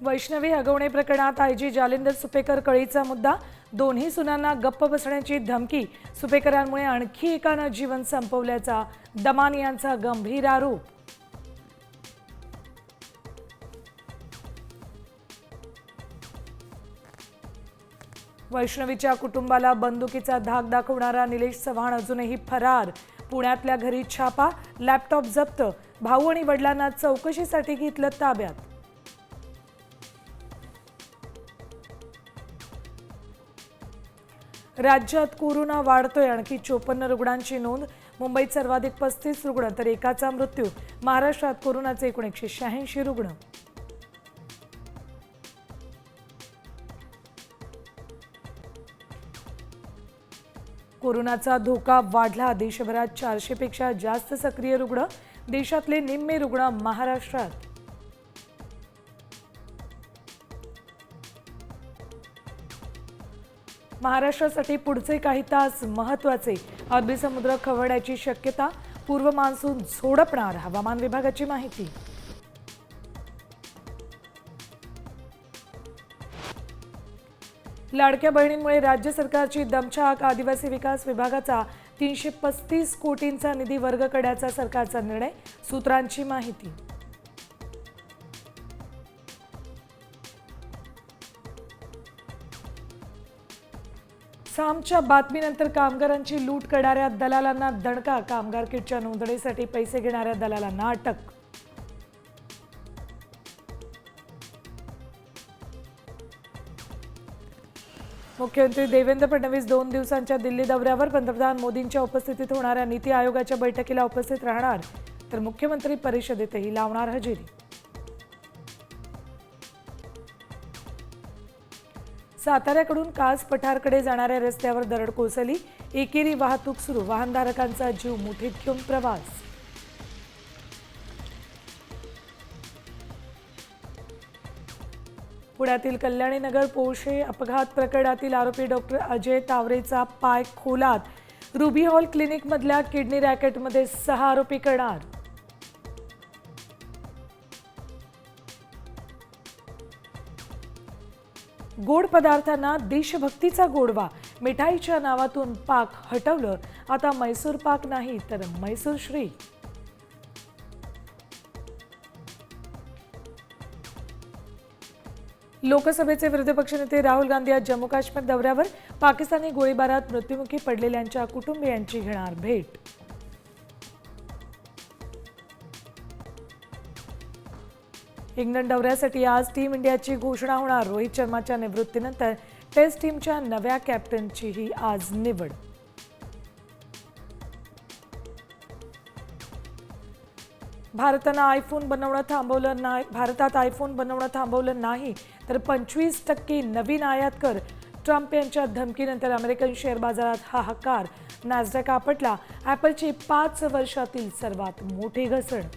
वैष्णवी हगवणे प्रकरणात आयजी जालिंदर सुपेकर कळीचा मुद्दा, दोन्ही सुनांना गप्प बसण्याची धमकी, सुपेकरांमुळे आणखी एकानं जीवन संपवल्याचा दमानी यांचा गंभीर आरोप. वैष्णवीच्या कुटुंबाला बंदुकीचा धाक दाखवणारा निलेश चव्हाण अजूनही फरार. पुण्यातल्या घरी छापा, लॅपटॉप जप्त, भाऊ आणि वडिलांना चौकशीसाठी घेतलं ताब्यात. राज्यात कोरोना वाढतोय, आणखी 54 रुग्णांची नोंद. मुंबईत सर्वाधिक 35 रुग्ण तर एकाचा मृत्यू. महाराष्ट्रात कोरोनाचे एकूण 186 रुग्ण. कोरोनाचा धोका वाढला, देशभरात 400 पेक्षा जास्त सक्रिय रुग्ण. देशातले निम्मे रुग्ण महाराष्ट्रात. महाराष्ट्रासाठी पुढचे काही तास महत्त्वाचे. अरबी समुद्र खवळण्याची शक्यता, पूर्व मान्सून झोडपणार, हवामान विभागाची माहिती. लाडक्या बहिणींमुळे राज्य सरकारची दमछाक, आदिवासी विकास विभागाचा 335 कोटींचा निधी वर्ग करण्याचा सरकारचा निर्णय, सूत्रांची माहिती. सामच्या बातमीनंतर कामगारांची लूट करणाऱ्या दलालांना दणका, कामगार किटच्या नोंदणीसाठी पैसे घेणाऱ्या दलालांना अटक. मुख्यमंत्री देवेंद्र फडणवीस 2 दिवसांच्या दिल्ली दौऱ्यावर. पंतप्रधान मोदींच्या उपस्थितीत होणाऱ्या नीती आयोगाच्या बैठकीला उपस्थित राहणार, तर मुख्यमंत्री परिषदेतही लावणार हजेरी. साताऱ्याकडून कास पठारकडे जाणाऱ्या रस्त्यावर दरड कोसळली, एकेरी वाहतूक सुरू, वाहनधारकांचा जीव मुठीत घेऊन प्रवास. पुण्यातील कल्याणीनगर पोर्शे अपघात प्रकरणातील आरोपी डॉक्टर अजय तावरेचा पाय खोलात. रुबी हॉल क्लिनिकमधल्या किडनी रॅकेटमध्ये 6 आरोपी करणार. गोड पदार्थांना देशभक्तीचा गोडवा, मिठाईच्या नावातून पाक हटवलं. आता मैसूर पाक नाही तर मैसूर श्री. लोकसभेचे विरोधी पक्षनेते राहुल गांधी आज जम्मू काश्मीर दौऱ्यावर. पाकिस्तानी गोळीबारात मृत्युमुखी पडलेल्यांच्या कुटुंबियांची घेणार भेट. इंग्लंड दौऱ्यासाठी आज टीम इंडियाची घोषणा होणार. रोहित शर्माच्या निवृत्तीनंतर टेस्ट टीमच्या नव्या कॅप्टनचीही आज निवड. भारतात आयफोन बनवणं थांबवलं नाही तर 25% नवीन आयात कर. ट्रम्प यांच्या धमकीनंतर अमेरिकन शेअर बाजारात हाहाकार. नॅसडॅक आपटला. ॲपलची 5 वर्षातील सर्वात मोठी घसरण.